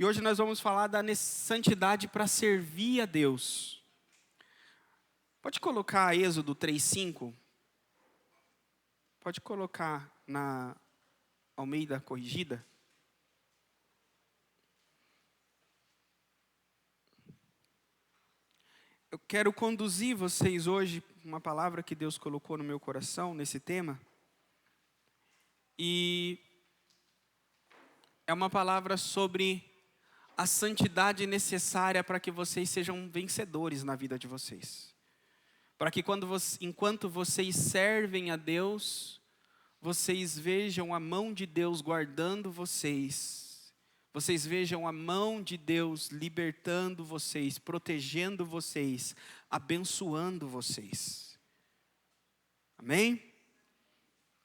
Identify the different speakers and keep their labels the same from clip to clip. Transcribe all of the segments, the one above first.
Speaker 1: E hoje nós vamos falar da santidade para servir a Deus. Pode colocar Êxodo 3:5? Pode colocar na Almeida Corrigida? Eu quero conduzir vocês hoje uma palavra que Deus colocou no meu coração nesse tema. E é uma palavra sobre a santidade necessária para que vocês sejam vencedores na vida de vocês. Para que enquanto vocês servem a Deus, vocês vejam a mão de Deus guardando vocês. Vocês vejam a mão de Deus libertando vocês, protegendo vocês, abençoando vocês. Amém?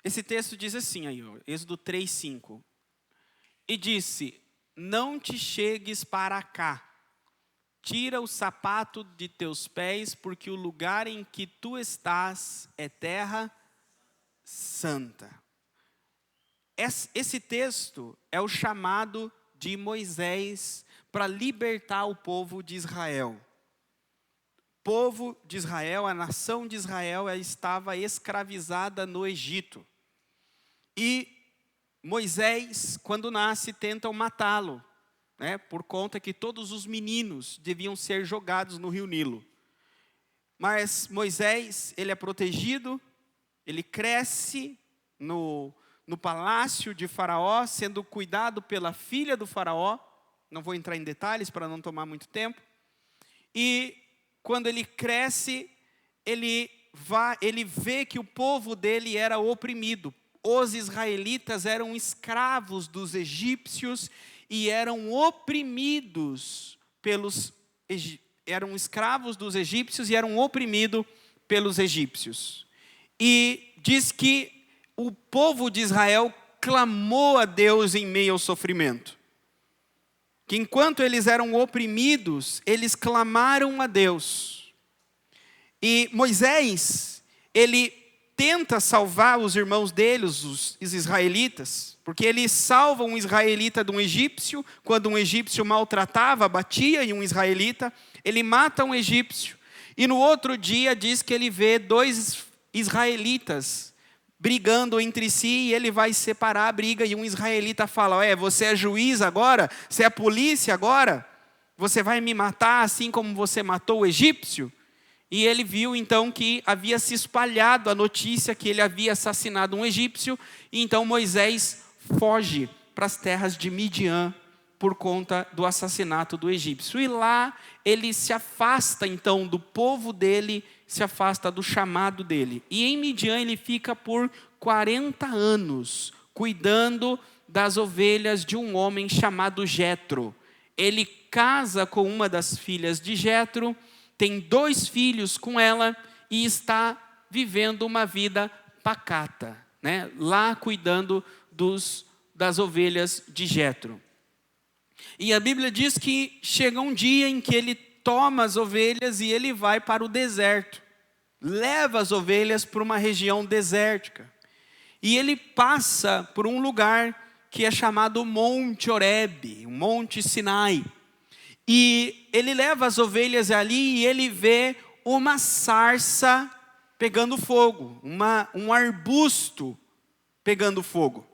Speaker 1: Esse texto diz assim aí, ó, Êxodo 3:5. E disse: não te chegues para cá, tira o sapato de teus pés, porque o lugar em que tu estás é terra santa. Esse texto é o chamado de Moisés para libertar o povo de Israel. O povo de Israel, a nação de Israel, ela estava escravizada no Egito. E Moisés, quando nasce, tentam matá-lo, né, por conta que todos os meninos deviam ser jogados no rio Nilo. Mas Moisés, ele é protegido, ele cresce no palácio de Faraó, sendo cuidado pela filha do Faraó. Não vou entrar em detalhes para não tomar muito tempo. E quando ele cresce, ele vê que o povo dele era oprimido. Os israelitas eram escravos dos egípcios e eram oprimidos pelos egípcios. E diz que o povo de Israel clamou a Deus em meio ao sofrimento. Que enquanto eles eram oprimidos, eles clamaram a Deus. E Moisés, ele tenta salvar os irmãos deles, os israelitas, porque ele salva um israelita de um egípcio, quando um egípcio maltratava, batia em um israelita, ele mata um egípcio, e no outro dia diz que ele vê dois israelitas brigando entre si, e ele vai separar a briga, e um israelita fala: você é juiz agora? Você é polícia agora? Você vai me matar assim como você matou o egípcio? E ele viu então que havia se espalhado a notícia que ele havia assassinado um egípcio. E então Moisés foge para as terras de Midian por conta do assassinato do egípcio. E lá ele se afasta então do povo dele, se afasta do chamado dele. E em Midian ele fica por 40 anos cuidando das ovelhas de um homem chamado Jetro. Ele casa com uma das filhas de Jetro, tem 2 filhos com ela e está vivendo uma vida pacata, né? Lá cuidando das ovelhas de Jetro. E a Bíblia diz que chega um dia em que ele toma as ovelhas e ele vai para o deserto. Leva as ovelhas para uma região desértica. E ele passa por um lugar que é chamado Monte Horebe, o Monte Sinai. E ele leva as ovelhas ali e ele vê uma sarça pegando fogo, um arbusto pegando fogo.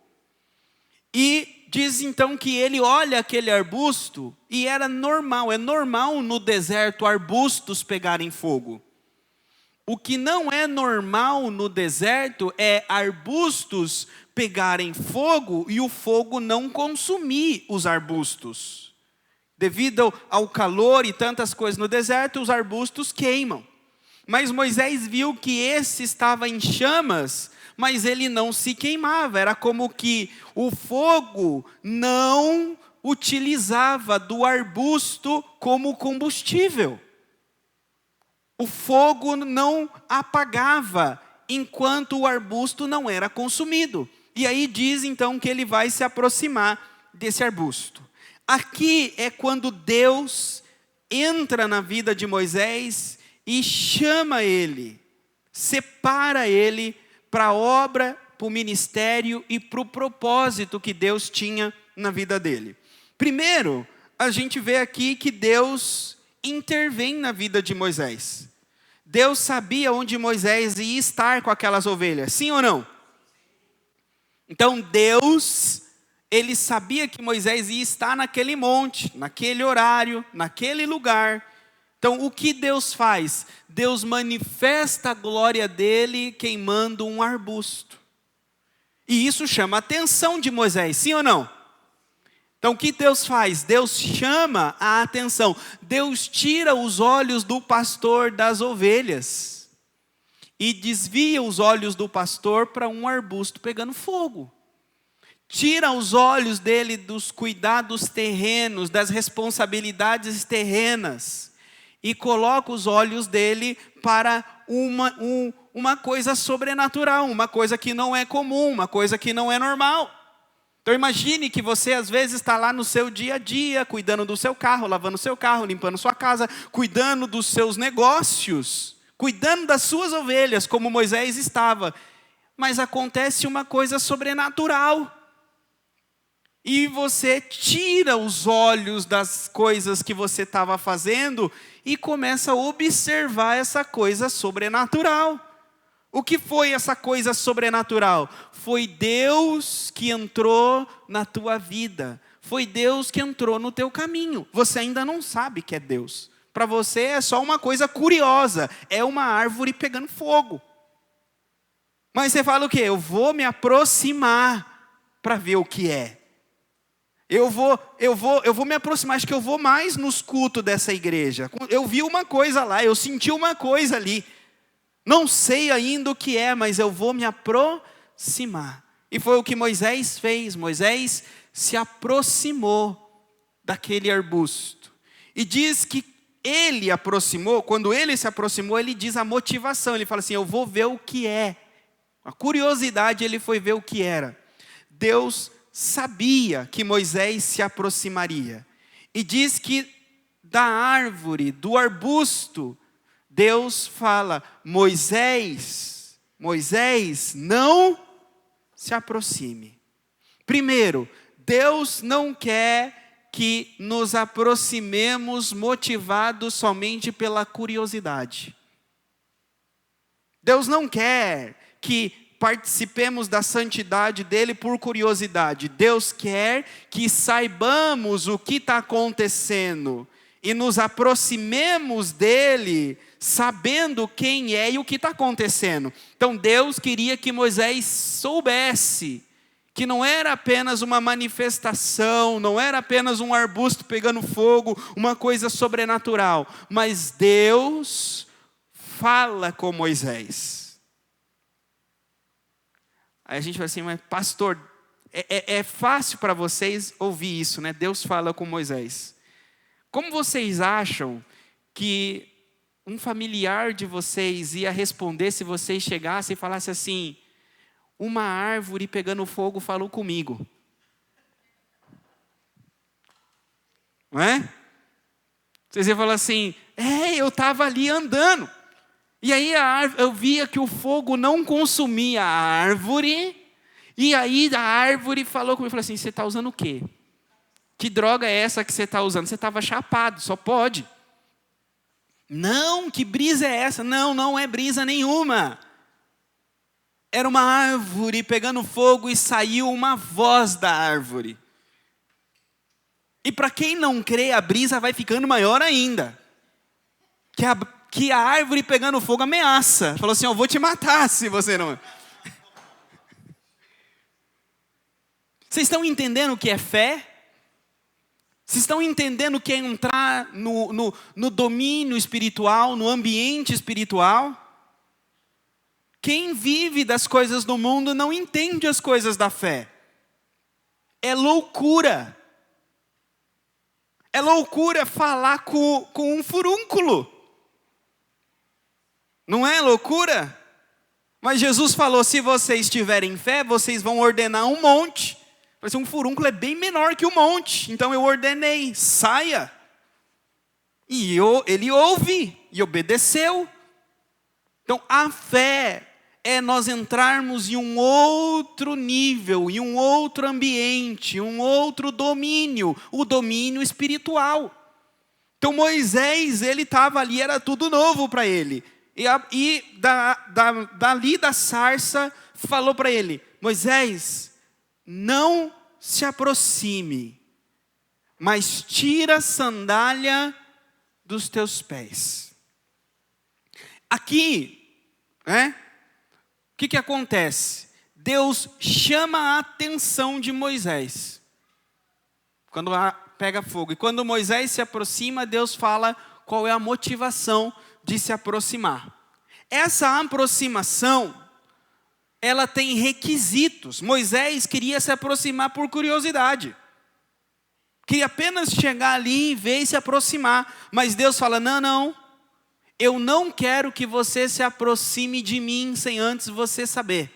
Speaker 1: E diz então que ele olha aquele arbusto e é normal no deserto arbustos pegarem fogo. O que não é normal no deserto é arbustos pegarem fogo e o fogo não consumir os arbustos. Devido ao calor e tantas coisas no deserto, os arbustos queimam. Mas Moisés viu que esse estava em chamas, mas ele não se queimava. Era como que o fogo não utilizava do arbusto como combustível. O fogo não apagava enquanto o arbusto não era consumido. E aí diz então que ele vai se aproximar desse arbusto. Aqui é quando Deus entra na vida de Moisés e chama ele, separa ele para a obra, para o ministério e para o propósito que Deus tinha na vida dele. Primeiro, a gente vê aqui que Deus intervém na vida de Moisés. Deus sabia onde Moisés ia estar com aquelas ovelhas, sim ou não? Então Deus, ele sabia que Moisés ia estar naquele monte, naquele horário, naquele lugar. Então o que Deus faz? Deus manifesta a glória dele queimando um arbusto. E isso chama a atenção de Moisés, sim ou não? Então o que Deus faz? Deus chama a atenção. Deus tira os olhos do pastor das ovelhas e desvia os olhos do pastor para um arbusto pegando fogo. Tira os olhos dele dos cuidados terrenos, das responsabilidades terrenas, e coloca os olhos dele para uma coisa sobrenatural, uma coisa que não é comum, uma coisa que não é normal. Então imagine que você às vezes está lá no seu dia a dia, cuidando do seu carro, lavando o seu carro, limpando sua casa, cuidando dos seus negócios, cuidando das suas ovelhas, como Moisés estava. Mas acontece uma coisa sobrenatural. E você tira os olhos das coisas que você estava fazendo e começa a observar essa coisa sobrenatural. O que foi essa coisa sobrenatural? Foi Deus que entrou na tua vida. Foi Deus que entrou no teu caminho. Você ainda não sabe que é Deus. Para você é só uma coisa curiosa. É uma árvore pegando fogo. Mas você fala o quê? Eu vou me aproximar para ver o que é. Eu vou me aproximar, acho que eu vou mais nos cultos dessa igreja. Eu vi uma coisa lá, eu senti uma coisa ali. Não sei ainda o que é, mas eu vou me aproximar. E foi o que Moisés fez. Moisés se aproximou daquele arbusto. E diz que ele aproximou, quando ele se aproximou, ele diz a motivação. Ele fala assim, eu vou ver o que é. A curiosidade, ele foi ver o que era. Deus sabia que Moisés se aproximaria. E diz que da árvore, do arbusto, Deus fala, Moisés, não se aproxime. Primeiro, Deus não quer que nos aproximemos motivados somente pela curiosidade. Deus não quer que participemos da santidade dele por curiosidade. Deus quer que saibamos o que está acontecendo e nos aproximemos dele sabendo quem é e o que está acontecendo. Então Deus queria que Moisés soubesse que não era apenas uma manifestação, não era apenas um arbusto pegando fogo, uma coisa sobrenatural, mas Deus fala com Moisés. Aí a gente vai assim, mas pastor, é fácil para vocês ouvir isso, né? Deus fala com Moisés. Como vocês acham que um familiar de vocês ia responder se vocês chegassem e falassem assim, uma árvore pegando fogo falou comigo? Não é? Vocês iam falar assim, eu estava ali andando. E aí eu via que o fogo não consumia a árvore. E aí a árvore falou comigo, falou assim, você está usando o quê? Que droga é essa que você está usando? Você estava chapado, só pode. Não, que brisa é essa? Não, não é brisa nenhuma. Era uma árvore pegando fogo e saiu uma voz da árvore. E para quem não crê, a brisa vai ficando maior ainda. Que a árvore pegando fogo ameaça. Falou assim, eu vou te matar se você não... Vocês estão entendendo o que é fé? Vocês estão entendendo o que é entrar no domínio espiritual, no ambiente espiritual? Quem vive das coisas do mundo não entende as coisas da fé. É loucura. É loucura falar com um furúnculo. Não é loucura? Mas Jesus falou, se vocês tiverem fé, vocês vão ordenar um monte. Um furúnculo é bem menor que um monte. Então eu ordenei, saia. E ele ouve e obedeceu. Então a fé é nós entrarmos em um outro nível, em um outro ambiente, um outro domínio, o domínio espiritual. Então Moisés, ele estava ali, era tudo novo para ele. Dali da sarça, falou para ele: Moisés, não se aproxime, mas tira a sandália dos teus pés. Aqui, o que acontece? Deus chama a atenção de Moisés, quando pega fogo. E quando Moisés se aproxima, Deus fala qual é a motivação de se aproximar. Essa aproximação, ela tem requisitos. Moisés queria se aproximar por curiosidade. Queria apenas chegar ali e ver e se aproximar. Mas Deus fala: não, eu não quero que você se aproxime de mim sem antes você saber.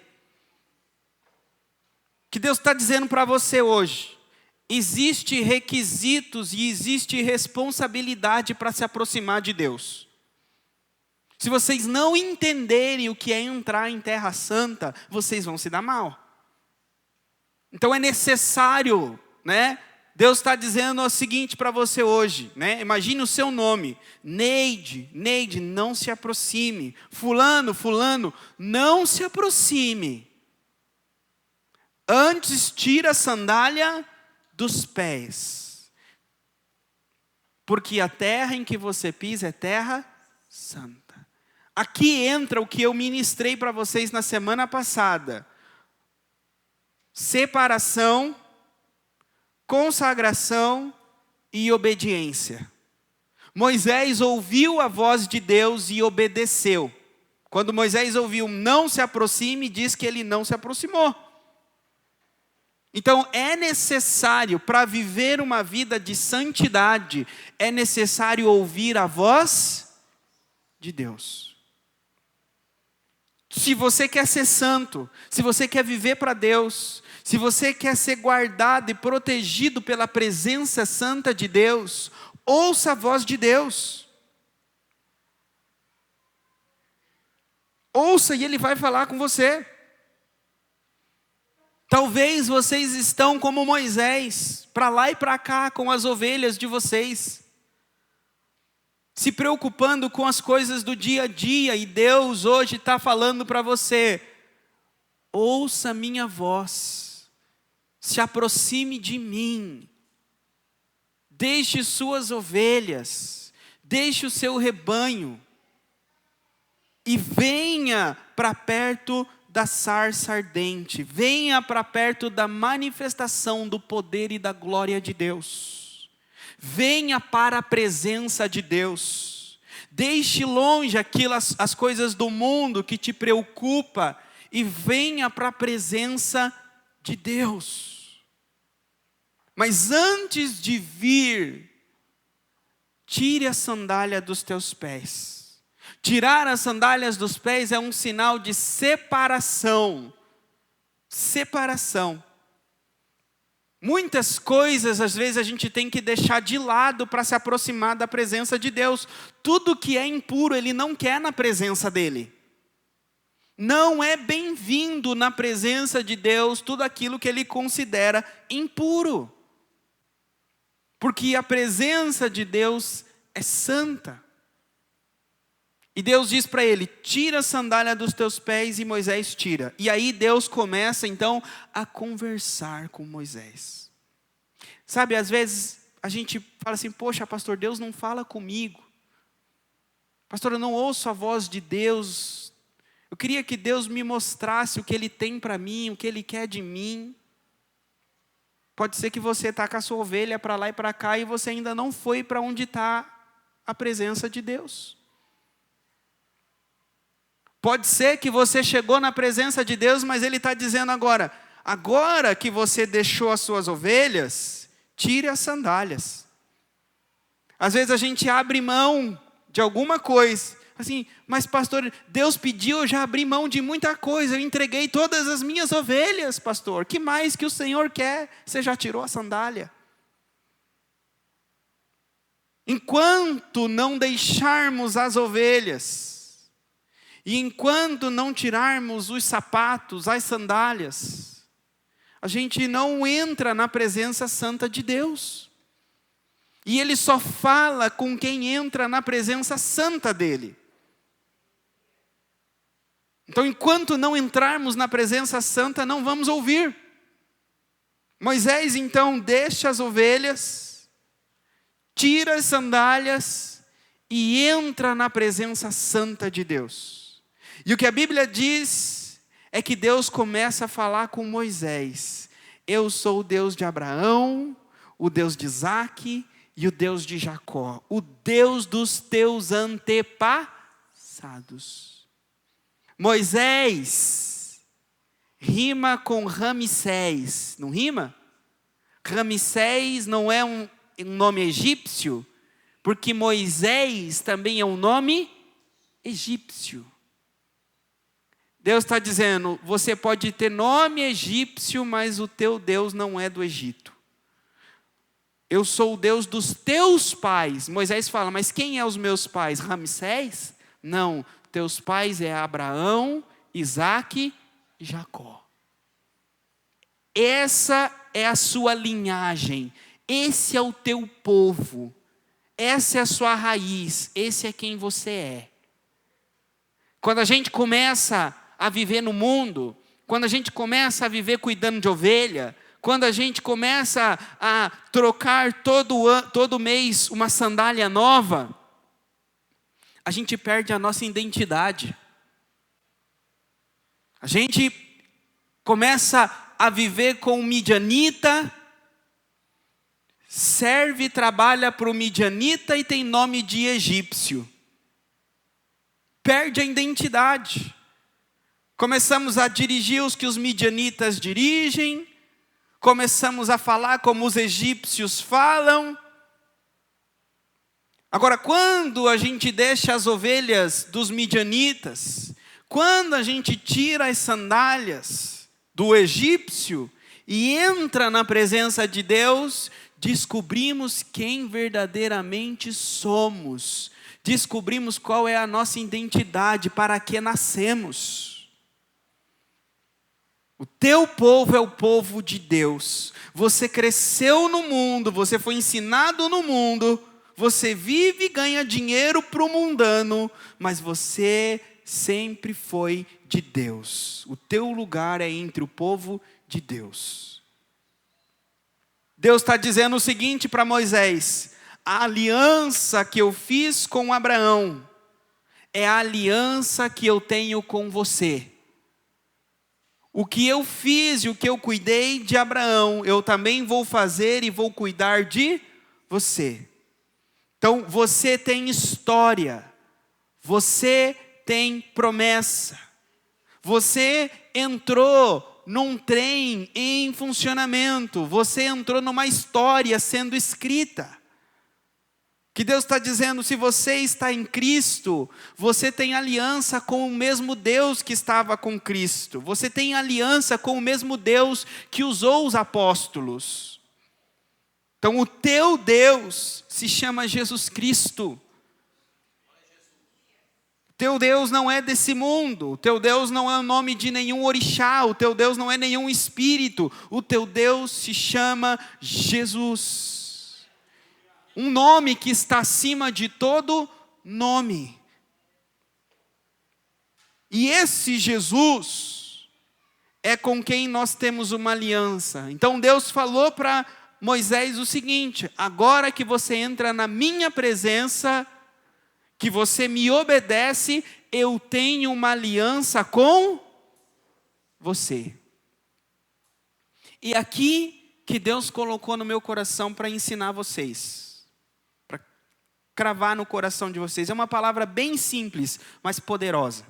Speaker 1: O que Deus está dizendo para você hoje? Existem requisitos e existe responsabilidade para se aproximar de Deus. Se vocês não entenderem o que é entrar em Terra Santa, vocês vão se dar mal. Então é necessário, Deus está dizendo o seguinte para você hoje, Imagine o seu nome: Neide, não se aproxime. Fulano, não se aproxime. Antes tira a sandália dos pés, porque a terra em que você pisa é terra santa. Aqui entra o que eu ministrei para vocês na semana passada: separação, consagração e obediência. Moisés ouviu a voz de Deus e obedeceu. Quando Moisés ouviu não se aproxime, diz que ele não se aproximou. Então é necessário, para viver uma vida de santidade, é necessário ouvir a voz de Deus. Se você quer ser santo, se você quer viver para Deus, se você quer ser guardado e protegido pela presença santa de Deus, ouça a voz de Deus. Ouça e Ele vai falar com você. Talvez vocês estão como Moisés, para lá e para cá com as ovelhas de vocês, se preocupando com as coisas do dia a dia, e Deus hoje está falando para você: ouça minha voz, se aproxime de mim, deixe suas ovelhas, deixe o seu rebanho, e venha para perto da sarça ardente, venha para perto da manifestação do poder e da glória de Deus. Venha para a presença de Deus. Deixe longe as coisas do mundo que te preocupa e venha para a presença de Deus. Mas antes de vir, tire a sandália dos teus pés. Tirar as sandálias dos pés é um sinal de separação. Separação. Muitas coisas, às vezes, a gente tem que deixar de lado para se aproximar da presença de Deus. Tudo que é impuro, Ele não quer na presença dEle. Não é bem-vindo na presença de Deus tudo aquilo que Ele considera impuro. Porque a presença de Deus é santa. E Deus diz para ele: tira a sandália dos teus pés, e Moisés tira. E aí Deus começa então a conversar com Moisés. Sabe, às vezes a gente fala assim: poxa, pastor, Deus não fala comigo. Pastor, eu não ouço a voz de Deus. Eu queria que Deus me mostrasse o que Ele tem para mim, o que Ele quer de mim. Pode ser que você está com a sua ovelha para lá e para cá e você ainda não foi para onde está a presença de Deus. Pode ser que você chegou na presença de Deus, mas Ele está dizendo agora que você deixou as suas ovelhas, tire as sandálias. Às vezes a gente abre mão de alguma coisa, assim: mas pastor, Deus pediu, eu já abri mão de muita coisa, eu entreguei todas as minhas ovelhas, pastor. Que mais que o Senhor quer? Você já tirou a sandália? Enquanto não deixarmos as ovelhas, E enquanto não tirarmos os sapatos, as sandálias, a gente não entra na presença santa de Deus. E Ele só fala com quem entra na presença santa dEle. Então, enquanto não entrarmos na presença santa, não vamos ouvir. Moisés, então, deixa as ovelhas, tira as sandálias e entra na presença santa de Deus. E o que a Bíblia diz é que Deus começa a falar com Moisés. Eu sou o Deus de Abraão, o Deus de Isaque e o Deus de Jacó, o Deus dos teus antepassados. Moisés rima com Ramsés, não rima? Ramsés não é um nome egípcio, porque Moisés também é um nome egípcio. Deus está dizendo, você pode ter nome egípcio, mas o teu Deus não é do Egito. Eu sou o Deus dos teus pais. Moisés fala, mas quem é os meus pais? Ramsés? Não, teus pais é Abraão, Isaque e Jacó. Essa é a sua linhagem, esse é o teu povo, essa é a sua raiz, esse é quem você é. Quando a gente começa a viver no mundo, quando a gente começa a viver cuidando de ovelha, quando a gente começa a trocar todo mês uma sandália nova, a gente perde a nossa identidade. A gente começa a viver com o midianita, serve e trabalha para o midianita e tem nome de egípcio. Perde a identidade. Começamos a dirigir os que os midianitas dirigem, começamos a falar como os egípcios falam. Agora, quando a gente deixa as ovelhas dos midianitas, quando a gente tira as sandálias do egípcio e entra na presença de Deus, descobrimos quem verdadeiramente somos. Descobrimos qual é a nossa identidade, para que nascemos. O teu povo é o povo de Deus. Você cresceu no mundo, você foi ensinado no mundo, você vive e ganha dinheiro para o mundano, mas você sempre foi de Deus. O teu lugar é entre o povo de Deus. Deus está dizendo o seguinte para Moisés: a aliança que eu fiz com Abraão é a aliança que eu tenho com você. O que eu fiz e o que eu cuidei de Abraão, eu também vou fazer e vou cuidar de você. Então, você tem história, você tem promessa, você entrou num trem em funcionamento, você entrou numa história sendo escrita. Que Deus está dizendo, se você está em Cristo, você tem aliança com o mesmo Deus que estava com Cristo. Você tem aliança com o mesmo Deus que usou os apóstolos. Então o teu Deus se chama Jesus Cristo. O teu Deus não é desse mundo. O teu Deus não é o nome de nenhum orixá. O teu Deus não é nenhum espírito. O teu Deus se chama Jesus. Um nome que está acima de todo nome. E esse Jesus é com quem nós temos uma aliança. Então Deus falou para Moisés o seguinte: agora que você entra na minha presença, que você me obedece, eu tenho uma aliança com você. E aqui que Deus colocou no meu coração para ensinar vocês, para cravar no coração de vocês. É uma palavra bem simples, mas poderosa.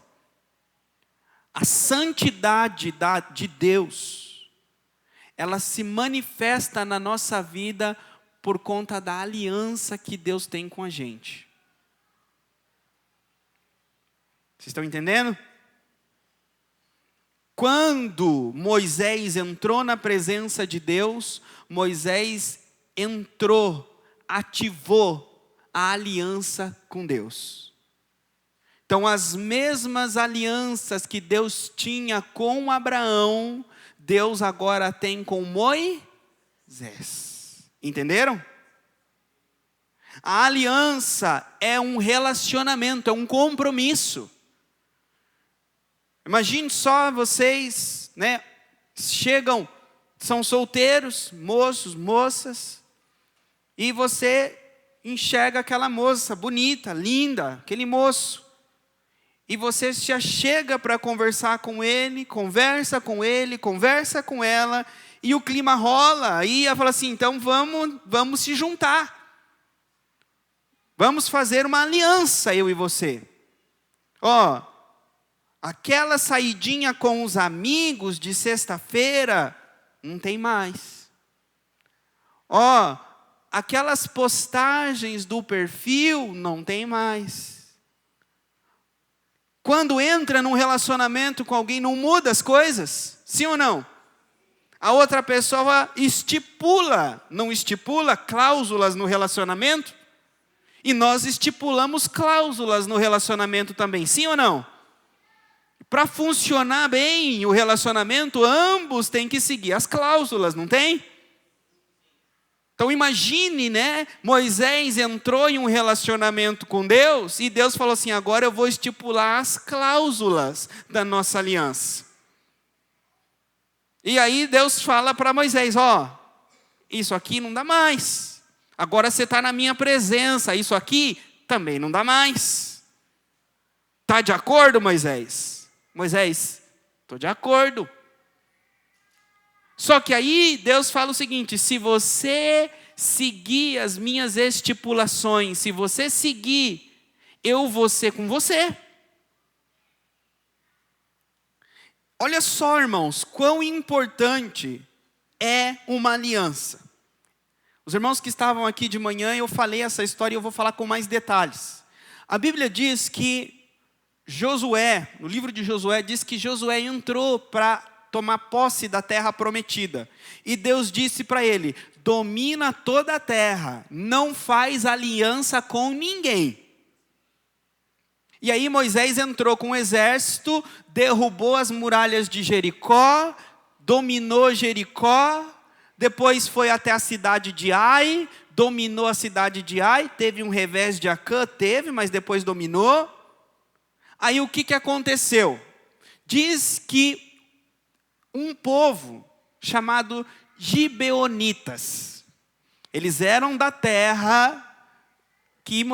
Speaker 1: A santidade de Deus, ela se manifesta na nossa vida por conta da aliança que Deus tem com a gente. Vocês estão entendendo? Quando Moisés entrou na presença de Deus, Moisés ativou a aliança com Deus. Então, as mesmas alianças que Deus tinha com Abraão, Deus agora tem com Moisés. Entenderam? A aliança é um relacionamento, é um compromisso. Imagine só vocês, né? Chegam, são solteiros, moços, moças, e você enxerga aquela moça bonita, linda, aquele moço. E você já chega para conversar com ele, conversa com ele, conversa com ela, e o clima rola. Aí ela fala assim, então vamos se juntar. Vamos fazer uma aliança, eu e você. Ó, aquela saidinha com os amigos de sexta-feira, não tem mais. Ó, aquelas postagens do perfil, não tem mais. Quando entra num relacionamento com alguém, não muda as coisas? Sim ou não? A outra pessoa não estipula cláusulas no relacionamento? E nós estipulamos cláusulas no relacionamento também, sim ou não? Para funcionar bem o relacionamento, ambos têm que seguir as cláusulas, não tem? Então imagine, né? Moisés entrou em um relacionamento com Deus e Deus falou assim, agora eu vou estipular as cláusulas da nossa aliança. E aí Deus fala para Moisés, ó, isso aqui não dá mais. Agora você está na minha presença, isso aqui também não dá mais. Está de acordo, Moisés? Moisés, estou de acordo. Só que aí Deus fala o seguinte, se você seguir as minhas estipulações, se você seguir, eu vou ser com você. Olha só, irmãos, quão importante é uma aliança. Os irmãos que estavam aqui de manhã, eu falei essa história e eu vou falar com mais detalhes. A Bíblia diz que Josué, no livro de Josué, diz que Josué entrou para tomar posse da terra prometida. E Deus disse para ele, domina toda a terra, não faz aliança com ninguém. E aí Moisés entrou com um exército, derrubou as muralhas de Jericó, dominou Jericó, depois foi até a cidade de Ai, dominou a cidade de Ai, teve um revés de Acã, mas depois dominou. Aí o que aconteceu? Diz que um povo chamado Gibeonitas, eles eram da terra que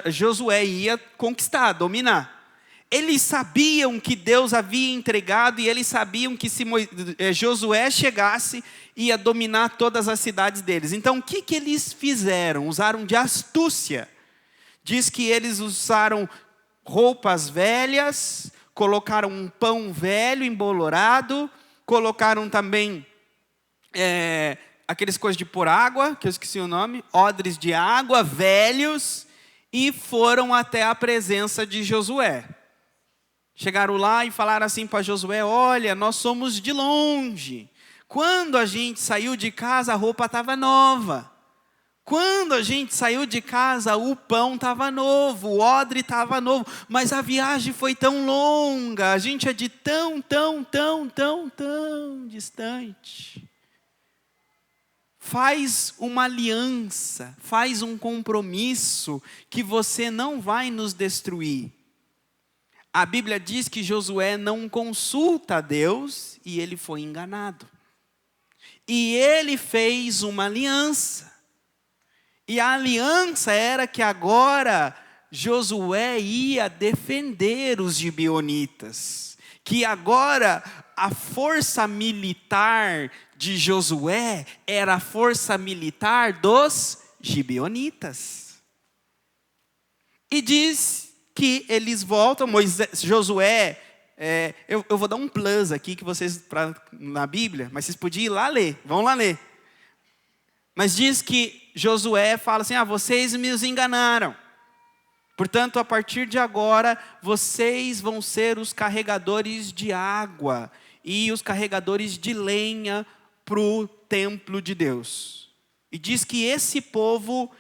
Speaker 1: Josué ia conquistar, dominar. Eles sabiam que Deus havia entregado e eles sabiam que se Josué chegasse, ia dominar todas as cidades deles. Então o que eles fizeram? Usaram de astúcia. Diz que eles usaram roupas velhas, colocaram um pão velho embolorado, colocaram também aqueles coisas de pôr água, que eu esqueci o nome, odres de água velhos, e foram até a presença de Josué. Chegaram lá e falaram assim para Josué, olha, nós somos de longe. Quando a gente saiu de casa, a roupa estava nova. Quando a gente saiu de casa, o pão estava novo, o odre estava novo. Mas a viagem foi tão longa, a gente é de tão distante. Faz uma aliança, faz um compromisso que você não vai nos destruir. A Bíblia diz que Josué não consulta a Deus e ele foi enganado. E ele fez uma aliança. E a aliança era que agora Josué ia defender os gibeonitas. Que agora a força militar de Josué era a força militar dos gibeonitas. E diz que eles voltam, Josué, eu vou dar um plus aqui que vocês na Bíblia, mas vocês podiam ir lá ler, vão lá ler. Mas diz que Josué fala assim, vocês me enganaram. Portanto, a partir de agora, vocês vão ser os carregadores de água e os carregadores de lenha para o templo de Deus. E diz que esse povo,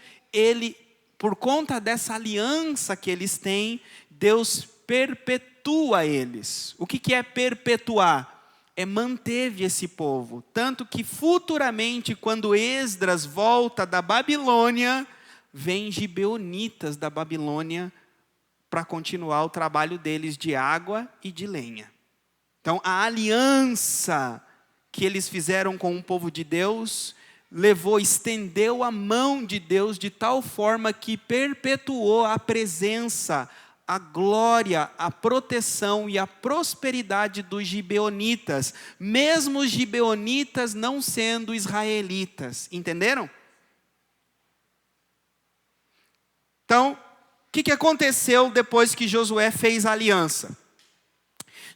Speaker 1: por conta dessa aliança que eles têm, Deus perpetua eles. O que é perpetuar? É manteve esse povo. Tanto que futuramente, quando Esdras volta da Babilônia, vem gibeonitas da Babilônia para continuar o trabalho deles de água e de lenha. Então, a aliança que eles fizeram com o povo de Deus estendeu a mão de Deus de tal forma que perpetuou a presença, a glória, a proteção e a prosperidade dos gibeonitas, mesmo os gibeonitas não sendo israelitas. Entenderam? Então, o que aconteceu depois que Josué fez a aliança?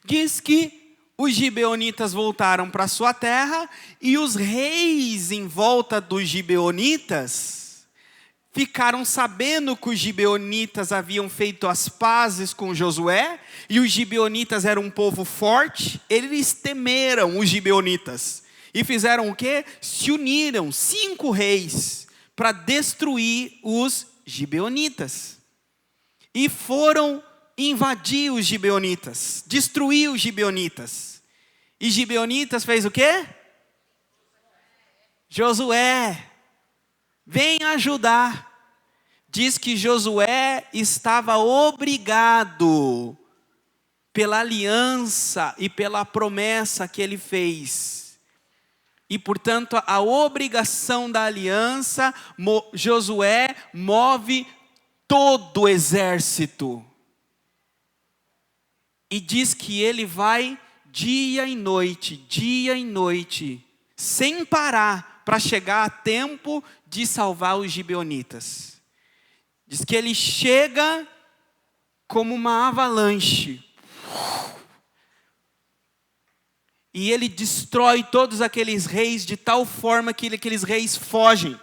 Speaker 1: Diz que os gibeonitas voltaram para sua terra e os reis em volta dos gibeonitas ficaram sabendo que os gibeonitas haviam feito as pazes com Josué e os gibeonitas eram um povo forte. Eles temeram os gibeonitas e fizeram o quê? Se uniram 5 reis para destruir os gibeonitas e foram invadir os gibeonitas, destruir os gibeonitas. E gibeonitas fez o quê? Josué, vem ajudar. Diz que Josué estava obrigado pela aliança e pela promessa que ele fez. E, portanto, a obrigação da aliança, Josué move todo o exército. E diz que ele vai dia e noite, sem parar, para chegar a tempo de salvar os gibeonitas. Diz que ele chega como uma avalanche. E ele destrói todos aqueles reis de tal forma que aqueles reis fogem.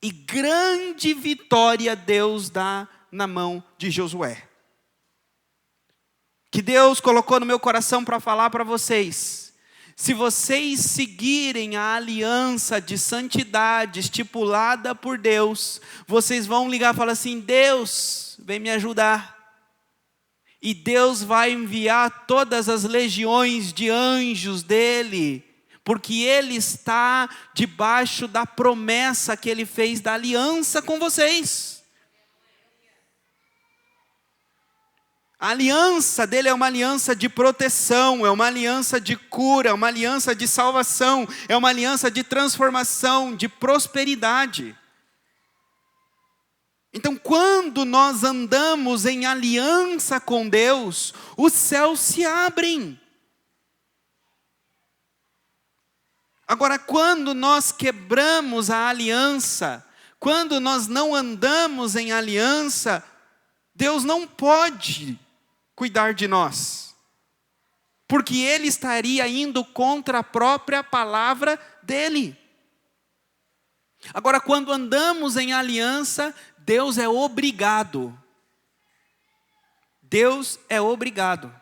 Speaker 1: E grande vitória Deus dá na mão de Josué. Que Deus colocou no meu coração para falar para vocês. Se vocês seguirem a aliança de santidade estipulada por Deus, vocês vão ligar e falar assim: Deus, vem me ajudar. E Deus vai enviar todas as legiões de anjos dele, porque ele está debaixo da promessa que ele fez da aliança com vocês. A aliança dele é uma aliança de proteção, é uma aliança de cura, é uma aliança de salvação, é uma aliança de transformação, de prosperidade. Então, quando nós andamos em aliança com Deus, os céus se abrem. Agora, quando nós quebramos a aliança, quando nós não andamos em aliança, Deus não pode cuidar de nós, porque Ele estaria indo contra a própria palavra dEle. Agora, quando andamos em aliança, Deus é obrigado. Deus é obrigado.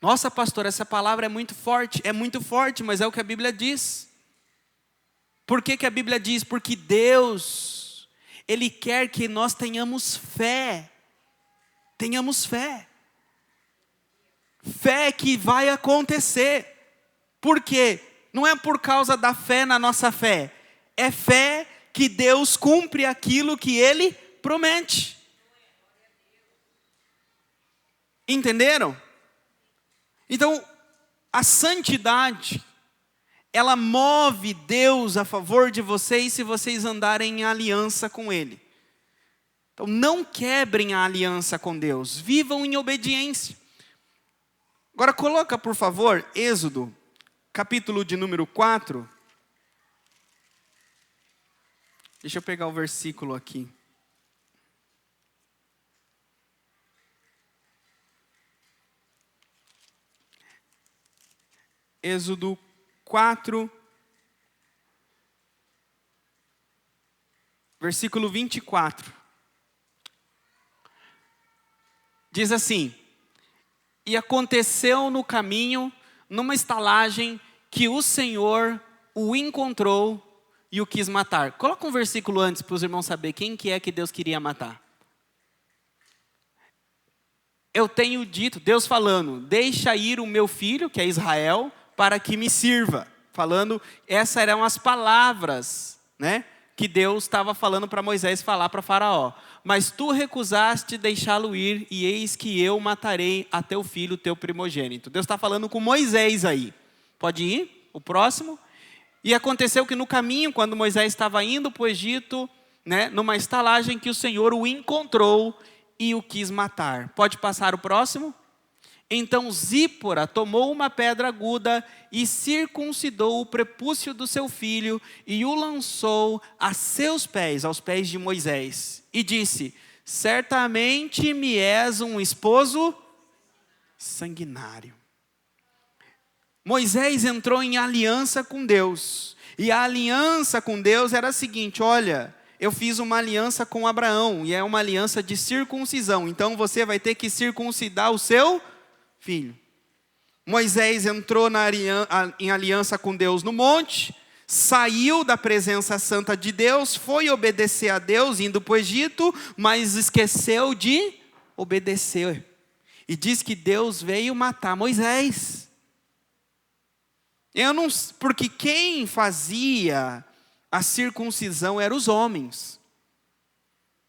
Speaker 1: Nossa, pastor, essa palavra é muito forte, mas é o que a Bíblia diz. Por que a Bíblia diz? Porque Deus, Ele quer que nós tenhamos fé. Tenhamos fé. Fé que vai acontecer. Por quê? Não é por causa da fé na nossa fé. É fé que Deus cumpre aquilo que Ele promete. Entenderam? Então, a santidade, ela move Deus a favor de vocês se vocês andarem em aliança com Ele. Então, não quebrem a aliança com Deus. Vivam em obediência. Agora, coloca, por favor, Êxodo, capítulo de número 4. Deixa eu pegar o versículo aqui. Êxodo 4, versículo 24. Diz assim: e aconteceu no caminho, numa estalagem, que o Senhor o encontrou, e o quis matar. Coloca um versículo antes para os irmãos saberem quem que é que Deus queria matar. Eu tenho dito, Deus falando, deixa ir o meu filho, que é Israel, para que me sirva. Falando, essas eram as palavras, né, que Deus estava falando para Moisés falar para Faraó. Mas tu recusaste deixá-lo ir, e eis que eu matarei a teu filho, teu primogênito. Deus está falando com Moisés aí. Pode ir, o próximo. E aconteceu que no caminho, quando Moisés estava indo para o Egito, né, numa estalagem, que o Senhor o encontrou e o quis matar. Pode passar o próximo? Então Zípora tomou uma pedra aguda e circuncidou o prepúcio do seu filho e o lançou a seus pés, aos pés de Moisés. E disse, certamente me és um esposo sanguinário. Moisés entrou em aliança com Deus. E a aliança com Deus era a seguinte, olha, eu fiz uma aliança com Abraão, e é uma aliança de circuncisão. Então você vai ter que circuncidar o seu filho. Moisés entrou em aliança com Deus no monte, saiu da presença santa de Deus, foi obedecer a Deus, indo para o Egito, mas esqueceu de obedecer. E diz que Deus veio matar Moisés. Porque quem fazia a circuncisão eram os homens.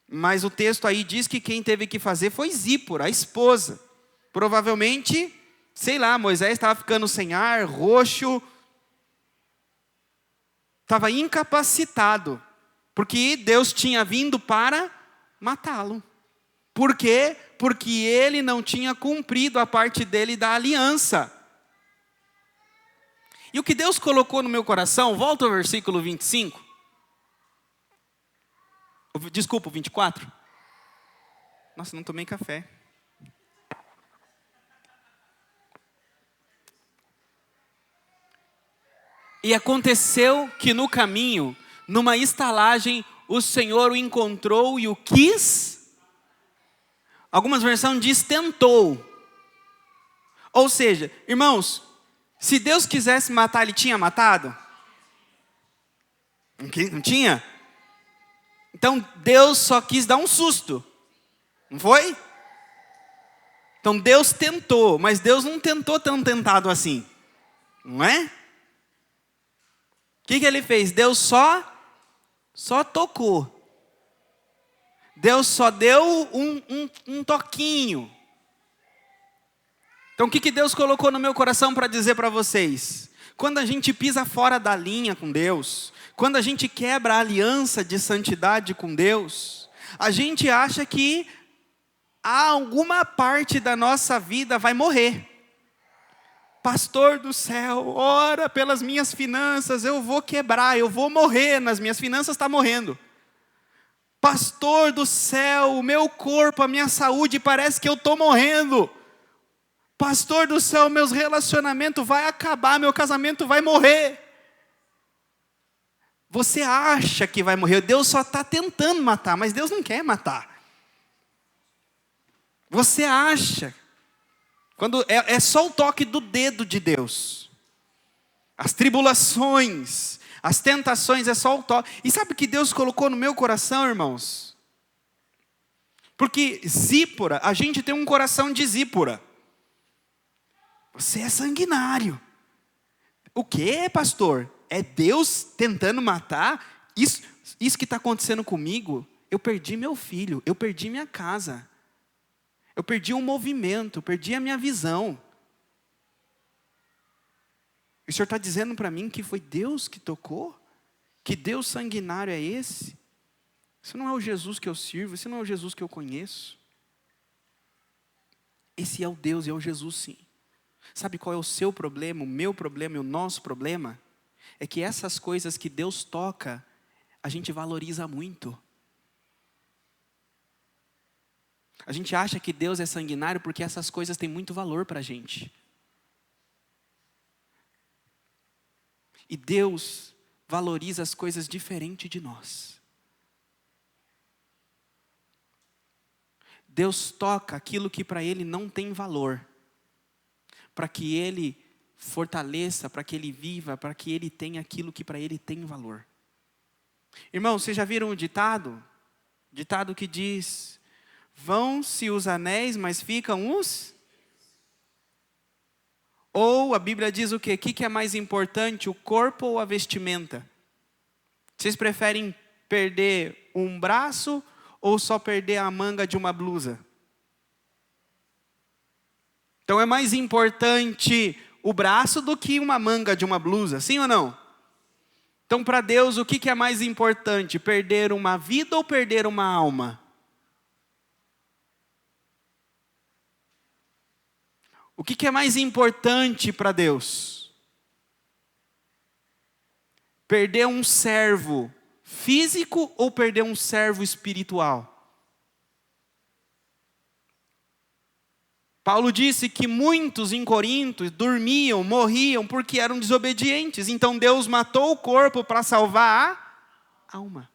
Speaker 1: Mas o texto aí diz que quem teve que fazer foi Zípora, a esposa. Provavelmente, sei lá, Moisés estava ficando sem ar, roxo. Estava incapacitado. Porque Deus tinha vindo para matá-lo. Por quê? Porque ele não tinha cumprido a parte dele da aliança. E o que Deus colocou no meu coração, volta ao versículo 25. Desculpa, 24. Nossa, não tomei café. E aconteceu que no caminho, numa estalagem, o Senhor o encontrou e o quis. Algumas versões diz tentou. Ou seja, irmãos, se Deus quisesse matar, Ele tinha matado? Não tinha? Então Deus só quis dar um susto. Não foi? Então Deus tentou, mas Deus não tentou tão tentado assim. Não é? O que Ele fez? Deus só tocou. Deus só deu um toquinho. Então o que Deus colocou no meu coração para dizer para vocês? Quando a gente pisa fora da linha com Deus, quando a gente quebra a aliança de santidade com Deus, a gente acha que alguma parte da nossa vida vai morrer. Pastor do céu, ora pelas minhas finanças, eu vou quebrar, eu vou morrer, nas minhas finanças está morrendo. Pastor do céu, o meu corpo, a minha saúde, parece que eu estou morrendo. Pastor do céu, meus relacionamentos vai acabar, meu casamento vai morrer. Você acha que vai morrer, Deus só está tentando matar, mas Deus não quer matar. Você acha, quando é só o toque do dedo de Deus. As tribulações, as tentações é só o toque. E sabe o que Deus colocou no meu coração, irmãos? Porque Zípora, a gente tem um coração de Zípora. Você é sanguinário. O que, pastor? É Deus tentando matar? Isso que está acontecendo comigo, eu perdi meu filho, eu perdi minha casa. Eu perdi um movimento, perdi a minha visão. E o Senhor está dizendo para mim que foi Deus que tocou? Que Deus sanguinário é esse? Esse não é o Jesus que eu sirvo, esse não é o Jesus que eu conheço. Esse é o Deus e é o Jesus sim. Sabe qual é o seu problema, o meu problema e o nosso problema? É que essas coisas que Deus toca, a gente valoriza muito. A gente acha que Deus é sanguinário porque essas coisas têm muito valor para a gente. E Deus valoriza as coisas diferente de nós. Deus toca aquilo que para Ele não tem valor. Para que Ele fortaleça, para que Ele viva, para que Ele tenha aquilo que para Ele tem valor. Irmãos, vocês já viram o ditado? Ditado que diz: vão-se os anéis, mas ficam os... Ou a Bíblia diz o quê? O que é mais importante, o corpo ou a vestimenta? Vocês preferem perder um braço ou só perder a manga de uma blusa? Então é mais importante o braço do que uma manga de uma blusa, sim ou não? Então para Deus o que é mais importante? Perder uma vida ou perder uma alma? O que é mais importante para Deus? Perder um servo físico ou perder um servo espiritual? Paulo disse que muitos em Corinto dormiam, morriam porque eram desobedientes. Então Deus matou o corpo para salvar a alma.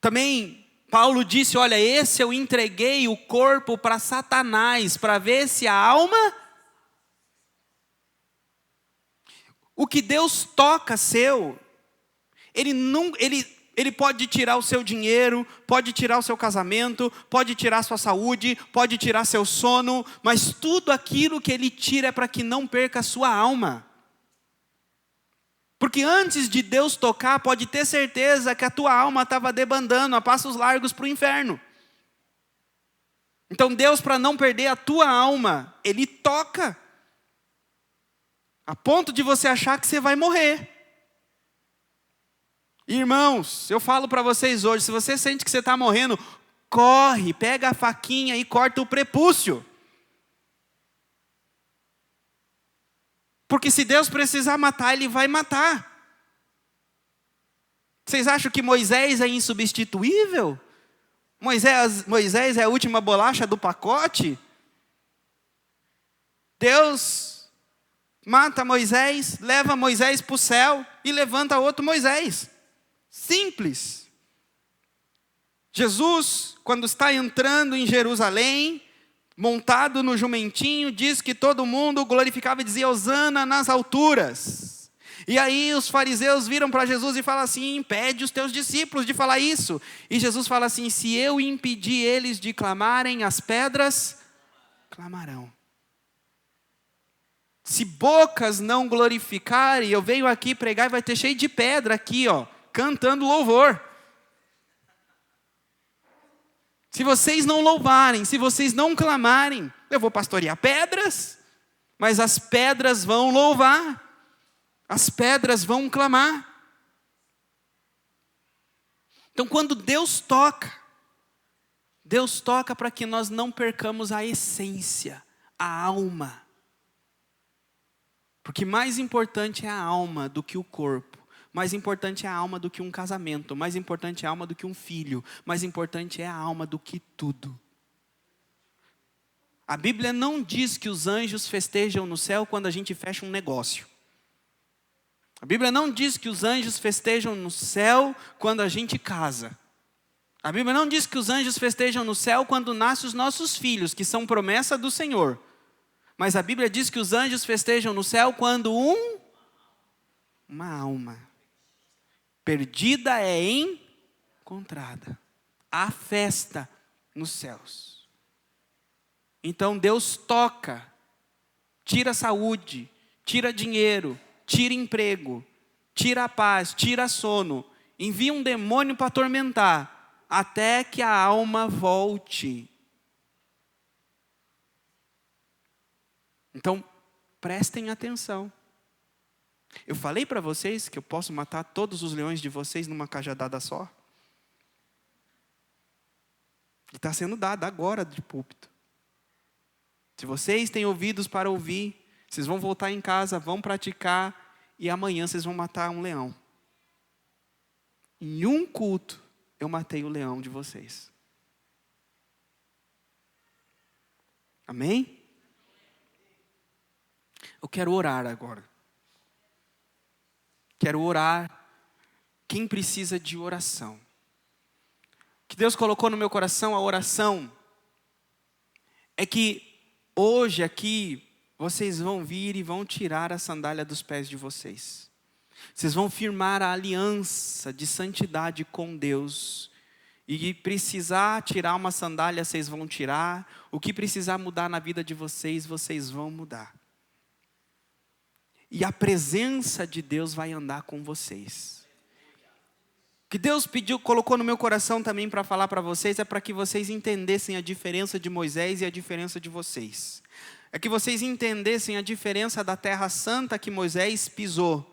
Speaker 1: Também Paulo disse, olha, esse eu entreguei o corpo para Satanás, para ver se a alma... O que Deus toca seu, Ele pode tirar o seu dinheiro, pode tirar o seu casamento, pode tirar a sua saúde, pode tirar seu sono, mas tudo aquilo que Ele tira é para que não perca a sua alma. Porque antes de Deus tocar, pode ter certeza que a tua alma estava debandando a passos largos para o inferno. Então Deus, para não perder a tua alma, Ele toca, a ponto de você achar que você vai morrer. Irmãos, eu falo para vocês hoje, se você sente que você está morrendo, corre, pega a faquinha e corta o prepúcio. Porque se Deus precisar matar, Ele vai matar. Vocês acham que Moisés é insubstituível? Moisés é a última bolacha do pacote? Deus mata Moisés, leva Moisés para o céu e levanta outro Moisés. Simples. Jesus, quando está entrando em Jerusalém, montado no jumentinho, diz que todo mundo glorificava e dizia Hosana nas alturas. E aí os fariseus viram para Jesus e falam assim, impede os teus discípulos de falar isso. E Jesus fala assim, se eu impedir eles de clamarem, as pedras clamarão. Se bocas não glorificarem, eu venho aqui pregar e vai ter cheio de pedra aqui, ó, cantando louvor. Se vocês não louvarem, se vocês não clamarem, eu vou pastorear pedras, mas as pedras vão louvar, as pedras vão clamar. Então quando Deus toca para que nós não percamos a essência, a alma. Porque mais importante é a alma do que o corpo. Mais importante é a alma do que um casamento. Mais importante é a alma do que um filho. Mais importante é a alma do que tudo. A Bíblia não diz que os anjos festejam no céu quando a gente fecha um negócio. A Bíblia não diz que os anjos festejam no céu quando a gente casa. A Bíblia não diz que os anjos festejam no céu quando nascem os nossos filhos, que são promessa do Senhor. Mas a Bíblia diz que os anjos festejam no céu quando uma alma perdida é encontrada. Há festa nos céus. Então Deus toca, tira a saúde, tira dinheiro, tira emprego, tira a paz, tira sono, envia um demônio para atormentar, até que a alma volte. Então, prestem atenção. Eu falei para vocês que eu posso matar todos os leões de vocês numa cajadada só? E está sendo dado agora de púlpito. Se vocês têm ouvidos para ouvir, vocês vão voltar em casa, vão praticar, e amanhã vocês vão matar um leão. Em um culto, eu matei o leão de vocês. Amém? Eu quero orar agora. Quero orar. Quem precisa de oração? Que Deus colocou no meu coração a oração é que hoje aqui vocês vão vir e vão tirar a sandália dos pés de vocês. Vocês vão firmar a aliança de santidade com Deus. E precisar tirar uma sandália, vocês vão tirar. O que precisar mudar na vida de vocês, vocês vão mudar. E a presença de Deus vai andar com vocês. O que Deus pediu, colocou no meu coração também para falar para vocês, é para que vocês entendessem a diferença de Moisés e a diferença de vocês. É que vocês entendessem a diferença da terra santa que Moisés pisou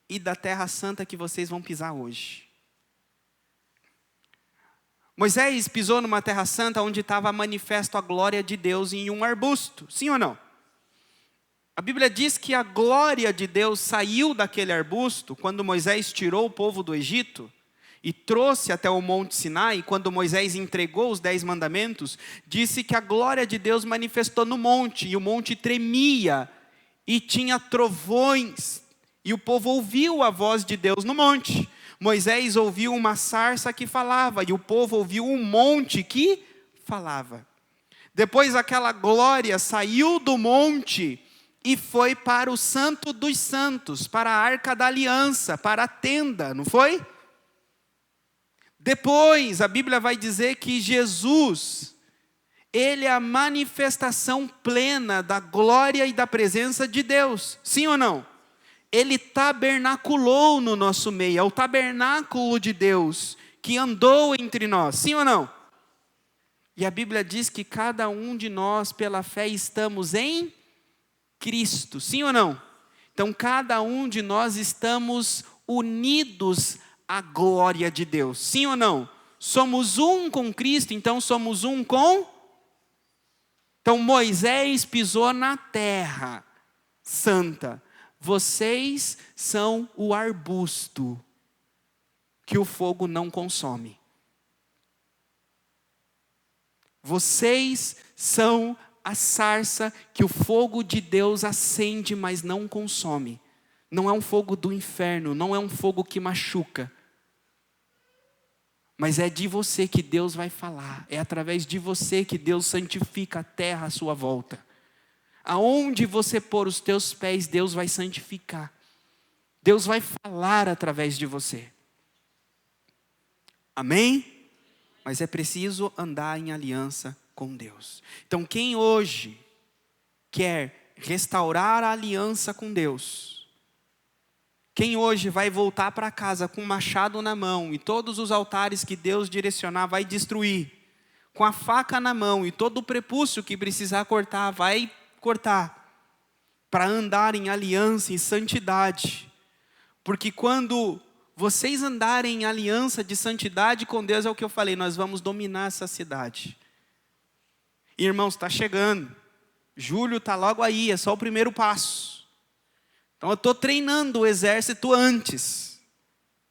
Speaker 1: e da terra santa que vocês vão pisar hoje. Moisés pisou numa terra santa onde estava manifesto a glória de Deus em um arbusto, sim ou não? A Bíblia diz que a glória de Deus saiu daquele arbusto quando Moisés tirou o povo do Egito e trouxe até o Monte Sinai. Quando Moisés entregou os 10 mandamentos, disse que a glória de Deus manifestou no monte, e o monte tremia, e tinha trovões, e o povo ouviu a voz de Deus no monte. Moisés ouviu uma sarça que falava, e o povo ouviu um monte que falava. Depois aquela glória saiu do monte e foi para o Santo dos Santos, para a Arca da Aliança, para a tenda, não foi? Depois a Bíblia vai dizer que Jesus, Ele é a manifestação plena da glória e da presença de Deus, sim ou não? Ele tabernaculou no nosso meio, é o tabernáculo de Deus que andou entre nós, sim ou não? E a Bíblia diz que cada um de nós, pela fé, estamos em Cristo, sim ou não? Então cada um de nós estamos unidos à glória de Deus, sim ou não? Somos um com Cristo, então somos um com... Então Moisés pisou na terra santa. Vocês são o arbusto que o fogo não consome. Vocês são a sarça que o fogo de Deus acende, mas não consome. Não é um fogo do inferno, não é um fogo que machuca. Mas é de você que Deus vai falar. É através de você que Deus santifica a terra à sua volta. Aonde você pôr os teus pés, Deus vai santificar. Deus vai falar através de você. Amém? Mas é preciso andar em aliança com Deus. Então quem hoje quer restaurar a aliança com Deus, quem hoje vai voltar para casa com um machado na mão e todos os altares que Deus direcionar vai destruir, com a faca na mão e todo o prepúcio que precisar cortar, vai cortar, para andar em aliança e santidade. Porque quando vocês andarem em aliança de santidade com Deus, é o que eu falei, nós vamos dominar essa cidade. Irmãos, está chegando, julho está logo aí, é só o primeiro passo. Então eu estou treinando o exército antes.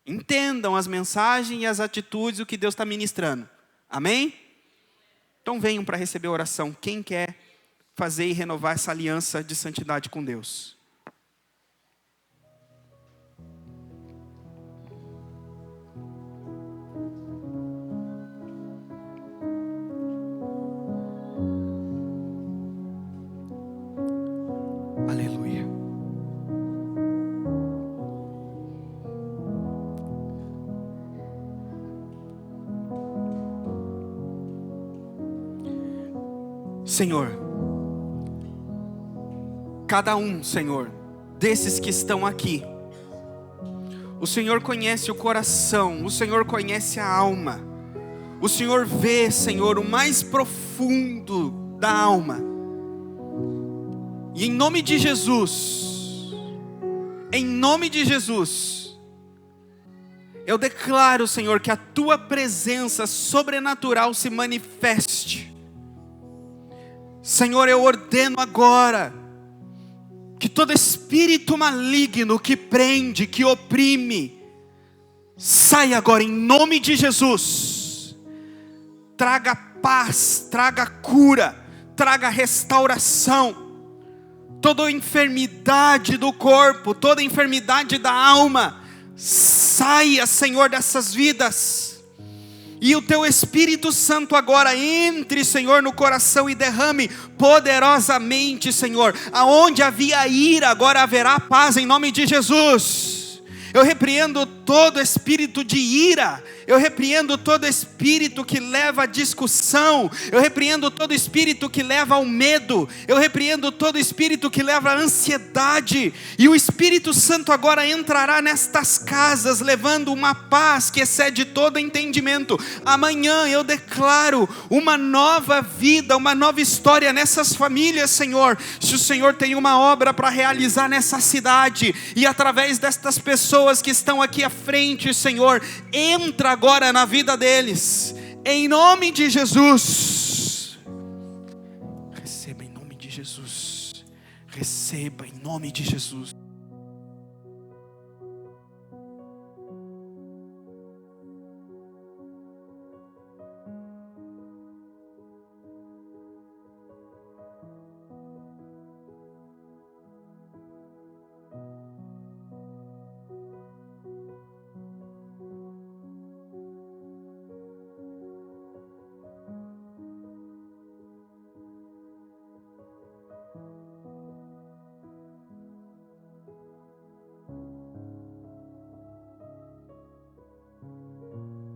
Speaker 1: Entendam as mensagens e as atitudes, o que Deus está ministrando. Amém? Então venham para receber a oração. Quem quer fazer e renovar essa aliança de santidade com Deus? Aleluia. Senhor, cada um, Senhor, desses que estão aqui, o Senhor conhece o coração, o Senhor conhece a alma, o Senhor vê, Senhor, o mais profundo da alma. E em nome de Jesus, eu declaro, Senhor, que a Tua presença sobrenatural se manifeste. Senhor, eu ordeno agora que todo espírito maligno que prende, que oprime, saia agora em nome de Jesus. Traga paz, traga cura, traga restauração. Toda enfermidade do corpo, toda enfermidade da alma, saia, Senhor, dessas vidas. E o Teu Espírito Santo agora entre, Senhor, no coração e derrame poderosamente, Senhor. Aonde havia ira, agora haverá paz em nome de Jesus. Eu repreendo todo espírito de ira. Eu repreendo todo espírito que leva à discussão. Eu repreendo todo espírito que leva ao medo. Eu repreendo todo espírito que leva à ansiedade. E o Espírito Santo agora entrará nestas casas, levando uma paz que excede todo entendimento. Amanhã eu declaro uma nova vida, uma nova história nessas famílias, Senhor. Se o Senhor tem uma obra para realizar nessa cidade, e através destas pessoas que estão aqui à frente, Senhor, entra agora na vida deles, em nome de Jesus. Receba em nome de Jesus. Receba em nome de Jesus.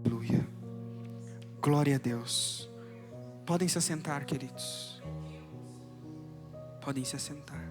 Speaker 1: Aleluia. Glória a Deus. Podem se assentar, queridos. Podem se assentar.